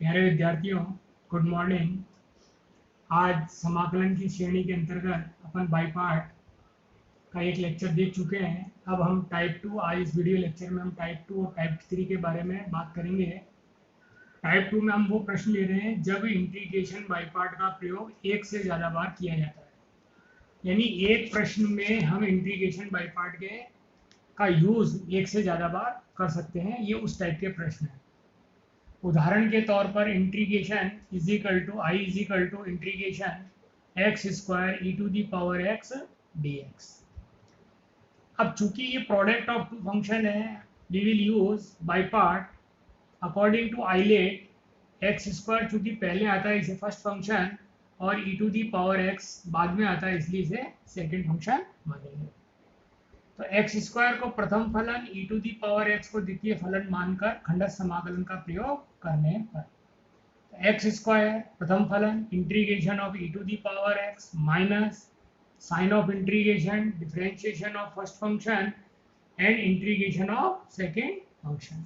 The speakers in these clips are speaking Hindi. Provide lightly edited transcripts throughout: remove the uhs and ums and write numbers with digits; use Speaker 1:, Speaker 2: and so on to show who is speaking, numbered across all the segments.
Speaker 1: प्यारे विद्यार्थियों, गुड मॉर्निंग। आज समाकलन की श्रेणी के अंतर्गत अपन बाई पार्ट का एक लेक्चर देख चुके हैं। अब हम टाइप 2, आज इस वीडियो लेक्चर में हम टाइप 2 और टाइप 3 के बारे में बात करेंगे। टाइप 2 में हम वो प्रश्न ले रहे हैं जब इंटीग्रेशन बाई पार्ट का प्रयोग एक से ज़्यादा बार किया जाता है, यानी एक प्रश्न में हम इंटीग्रेशन बाई पार्ट के का यूज़ एक से ज़्यादा बार कर सकते हैं। ये उस टाइप के प्रश्न हैं। उदाहरण के तौर पर integration is equal to I is equal to integration x square e to the power x d x. अब चूंकि ये प्रोडक्ट ऑफ टू फंक्शन है, we will use by part according to ILATE. X square चूंकि पहले आता है इसे फर्स्ट फंक्शन, और e to the power x बाद में आता है इसलिए इसे सेकेंड फंक्शन मानेंगे। तो एक्स स्क्वायर को प्रथम फलन, ई टू दी पावर एक्स को द्वितीय फलन मानकर खंडस्थ समाकलन का प्रयोग करने पर एक्स स्क्वायर प्रथम फलन integration of e to the power x minus sign of integration differentiation of first function and integration of second function.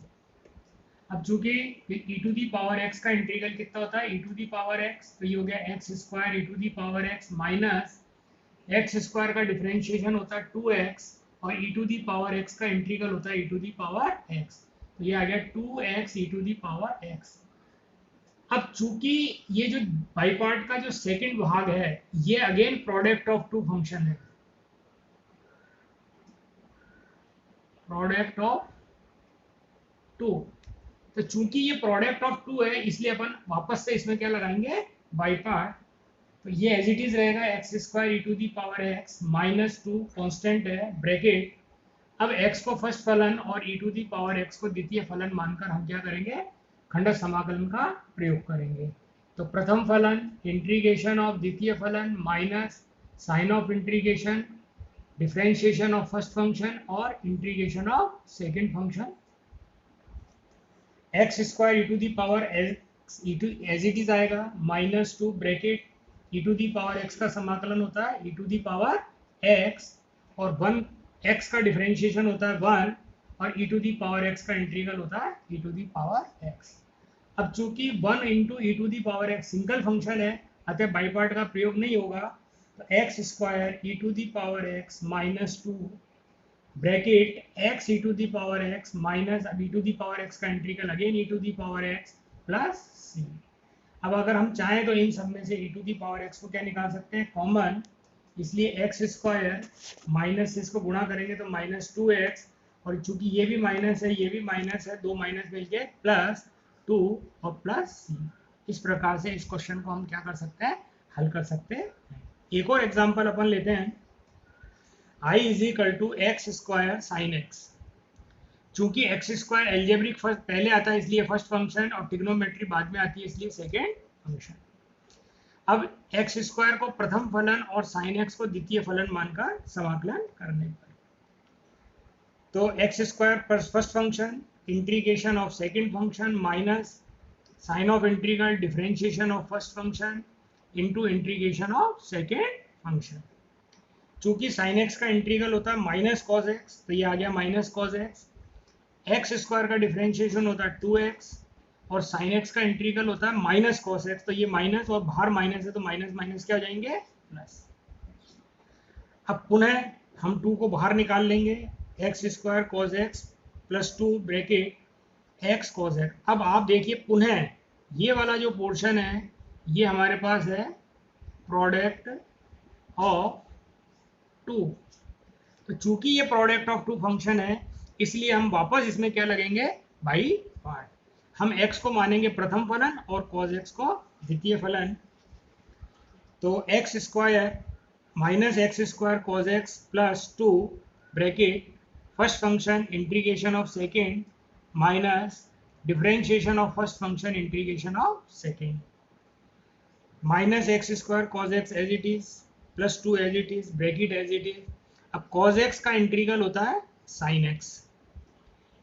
Speaker 1: अब चूंकि e to the power x का इंटीग्रल कितना होता है, e to the power x, तो ये हो गया x square e to the power x minus x square का डिफरेंशिएशन होता है 2x और e to the power x का इंटीग्रल होता है e to the power x, तो ये आ गया 2x e to the power x। अब चूंकि ये जो बाई पार्ट का जो सेकंड भाग है ये again product of two function है, प्रोडक्ट ऑफ टू। तो चूंकि ये प्रोडक्ट ऑफ टू है इसलिए अपन वापस से इसमें क्या लगाएंगे, बाई पार्ट। तो ये एज इट इज रहेगा x square e to the power x minus 2 constant है ब्रैकेट। अब x को फर्स्ट फलन और e to the power x को द्वितीय फलन मानकर हम क्या करेंगे, खंडस्थ समाकलन का प्रयोग करेंगे। तो प्रथम फलन इंटीग्रेशन ऑफ द्वितीय फलन minus sign of integration differentiation of first function और integration of second function. X square e to the power x as it is आएगा minus 2 bracket e to the power x का समाकलन होता है e to the power x और 1 x का डिफरेंशिएशन होता है 1 और e to the power x का इंटीग्रल होता है e to the power x। अब चूंकि 1 into e to the power x single function है अतः बाई पार्ट का प्रयोग नहीं होगा। तो x square e to the power x minus 2 bracket x e to the power x minus अब e to the power x का integral again e to the power x plus c। अब अगर हम चाहें तो इन सब में से ई टू दी पावर x को क्या निकाल सकते हैं, कॉमन, इसलिए एक्स स्क्वायर माइनस से इसको गुणा करेंगे तो माइनस 2x, और चूंकि ये भी माइनस है ये भी माइनस है, दो माइनस मिलके प्लस 2 और प्लस c। इस प्रकार से इस क्वेश्चन को हम क्या कर सकते हैं, हल कर सकते हैं। एक और एग्जांपल अपन लेते हैं, i is equal to x square sine x. चूंकि एक्स स्क्वायर एल्जेब्रिक फर्स्ट पहले आता है इसलिए फर्स्ट फंक्शन और ट्रिग्नोमेट्री बाद में आती है इसलिए सेकेंड फंक्शन। अब एक्स स्क्वायर को प्रथम फलन और साइन एक्स को द्वितीय फलन मानकर समाकलन करने पर, तो एक्स स्क्वायर पर first function integration of second function minus sign of integral differentiation of first function into integration of second function. चूंकि साइन एक्स का इंटीग्रल होता है माइनस कॉस एक्स, तो ये आ गया minus cos x. X square का डिफरेंशिएशन होता है 2x और साइन एक्स का इंटीग्रल होता है माइनस कॉस एक्स, तो ये माइनस और बाहर माइनस है तो माइनस माइनस क्या हो जाएंगे, प्लस। अब पुनः हम 2 को बाहर निकाल लेंगे, x square cos x plus 2 bracket x cos x. अब आप देखिए पुनः ये वाला जो पोर्शन है ये हमारे पास है प्रोडक्ट ऑफ टू। तो चूंकि ये प्रोडक्ट ऑफ टू फंक्शन है इसलिए हम वापस इसमें क्या लगेंगे, बाई पार्ट। हम x को मानेंगे प्रथम फलन और cos x को द्वितीय फलन। तो x square minus x square cos x plus 2 bracket first function integration of second minus differentiation of first function integration of second minus x square cos x as it is plus 2 as it is bracket as it is. अब cos x का इंटीग्रल होता है sin x,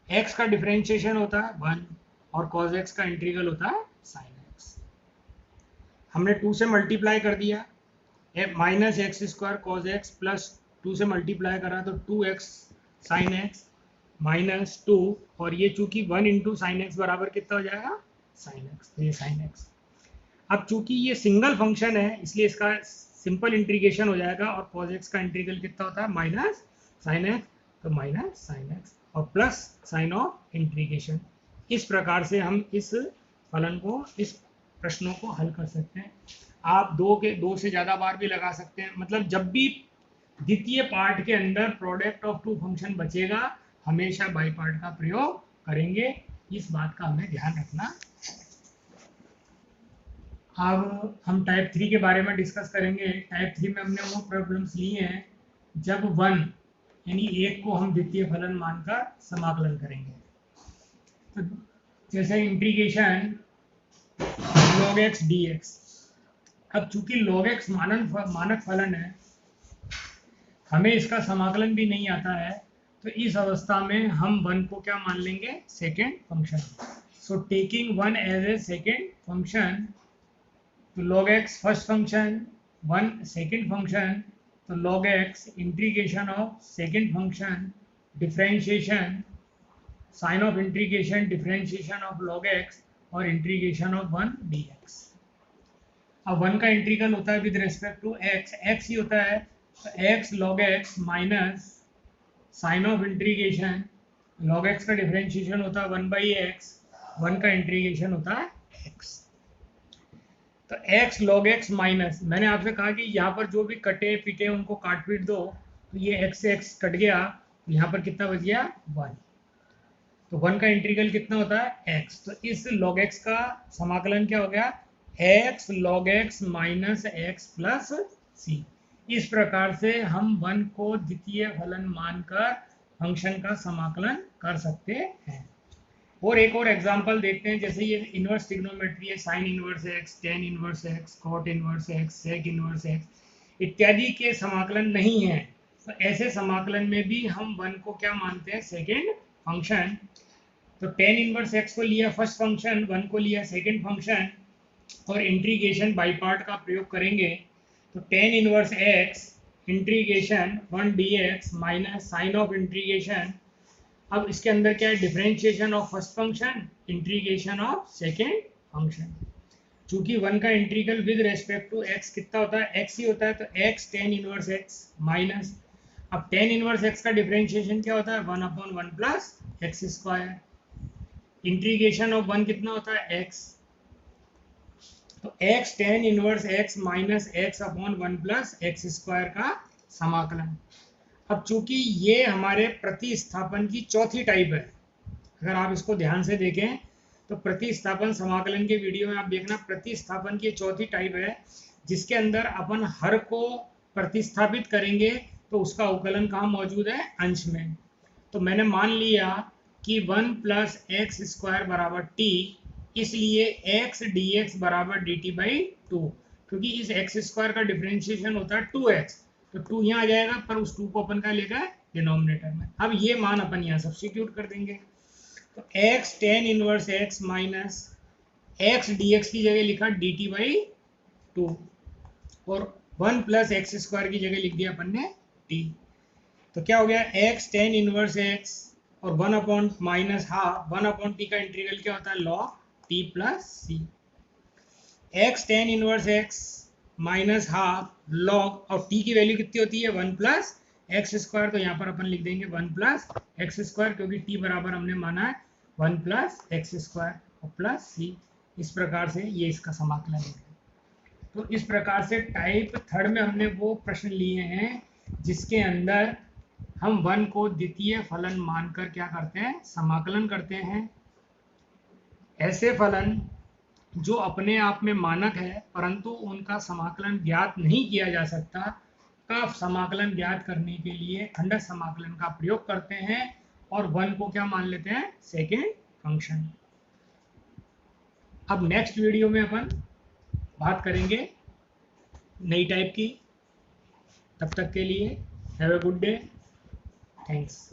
Speaker 1: x का डिफरेंशिएशन होता है 1 और cos x का इंटीग्रल होता है sin x। हमने 2 से मल्टीप्लाई कर दिया, minus x square cos x plus 2 से मल्टीप्लाई करा तो 2x sin x माइनस 2, और ये चूंकि 1 इंटू साइन एक्स बराबर कितना हो जाएगा, साइन एक्स, तो ये साइन एक्स। अब चूंकि ये सिंगल फंक्शन है इसलिए इसका सिंपल इंटीग्रेशन हो जाएगा, और cos x का इंटीग्रल कितना होता है माइनस साइन एक्स, तो माइनस साइन एक्स और प्लस साइन ऑफ इंटीग्रेशन। इस प्रकार से हम इस फलन को, इस प्रश्नों को हल कर सकते हैं। आप दो से ज़्यादा बार भी लगा सकते हैं, मतलब जब भी द्वितीय पार्ट के अंदर प्रोडक्ट ऑफ टू फंक्शन बचेगा हमेशा बाई पार्ट का प्रयोग करेंगे, इस बात का हमें ध्यान रखना। अब हम टाइप 3 के बारे में डिस्कस करेंगे। टाइप 3 में हमने वो प्रॉब्लम्स लिए हैं जब 1 यानी 1 को हम द्वितीय फलन मानकर समाकलन करेंगे। तो जैसे इंटीग्रेशन log x dx। अब चूंकि log x मानक फलन है, हमें इसका समाकलन भी नहीं आता है, तो इस अवस्था में हम 1 को क्या मान लेंगे, second function. So taking 1 as a second function, तो log x first function, 1 second function, तो log x integration of second function differentiation, sign of integration differentiation of log x और इंटीग्रेशन ऑफ 1 dx। अब 1 का इंटीग्रल होता है with respect to x, x ही होता है, तो x log x minus sign of integration, log x का डिफरेंशिएशन होता है 1/x, 1 का इंटीग्रेशन होता है x। तो x log x माइनस, मैंने आपसे कहा कि यहाँ पर जो भी कटे पिटे उनको काट पीट दो, तो ये x से x कट गया, तो यहाँ पर कितना बच गया 1। तो 1 का इंटीग्रल कितना होता है x, तो इस log x का समाकलन क्या हो गया, x log x minus x plus c। इस प्रकार से हम 1 को द्वितीय फलन मानकर फंक्शन का समाकलन कर सकते हैं। और एक और एग्जांपल देखते हैं, जैसे ये इनवर्स ट्रिग्नोमेट्री है, sine inverse x, tan inverse x, cot inverse x, sec inverse x इत्यादि के समाकलन नहीं है, तो ऐसे समाकलन में भी हम 1 को क्या मानते हैं, सेकेंड फंक्शन। तो टेन इनवर्स x को लिया फर्स्ट फंक्शन, 1 को लिया सेकेंड फंक्शन, और इंटीग्रेशन बाई पार्ट का प्रयोग करेंगे, तो tan inverse x integration 1 dx minus sign of integration, अब इसके अंदर क्या है, differentiation of first function integration of second function. चूंकि 1 का integral with respect to x कितना होता है, x ही होता है, तो x tan inverse x minus, अब टेन इनवर्स x का डिफरेंशिएशन क्या होता है, 1/1 plus x square, integration of 1 कितना होता है x, तो x tan inverse x minus x/1 plus x square का समाकलन। अब चूंकि ये हमारे प्रतिस्थापन की चौथी टाइप है, अगर आप इसको ध्यान से देखें तो प्रतिस्थापन समाकलन के वीडियो में आप देखना, प्रतिस्थापन की चौथी टाइप है जिसके अंदर अपन हर को प्रतिस्थापित करेंगे तो उसका अवकलन कहाँ मौजूद है, अंश में। तो मैंने मान लिया कि 1 प्लस एक्स स्क्वायर बराबर t, इसलिए x dx बराबर dt/2, क्योंकि इस एक्स स्क्वायर का डिफरेंशिएशन होता है 2x, तो 2 यहाँ आ जाएगा, पर उस 2 को अपन का लेगा डिनोमिनेटर में। अब ये मान अपन यहाँ सब्स्टिट्यूट कर देंगे, तो x tan inverse x minus x dx की जगह लिखा dt/2, और 1 प्लस एक्स स्क्वायर की जगह लिख दिया अपन ने t, तो क्या हो गया, x टेन इनवर्स x और 1 upon minus half, 1 upon t का इंटीग्रल क्या होता है, log t plus c, x tan inverse x minus half log, और t की वैल्यू कितनी होती है, 1 प्लस एक्स स्क्वायर, तो यहाँ पर अपन लिख देंगे 1 प्लस एक्स स्क्वायर, क्योंकि t बराबर हमने माना है 1 प्लस एक्स स्क्वायर और प्लस c। इस प्रकार से ये इसका समाकलन है। तो इस प्रकार से टाइप थर्ड में हमने वो प्रश्न लिए हैं जिसके अंदर हम 1 को द्वितीय फलन मानकर क्या करते हैं, समाकलन करते हैं। ऐसे फलन जो अपने आप में मानक है परंतु उनका समाकलन ज्ञात नहीं किया जा सकता, का समाकलन ज्ञात करने के लिए खंडक समाकलन का प्रयोग करते हैं और 1 को क्या मान लेते हैं, सेकेंड फंक्शन। अब नेक्स्ट वीडियो में अपन बात करेंगे नई टाइप की। तब तक के लिए have a good day, thanks.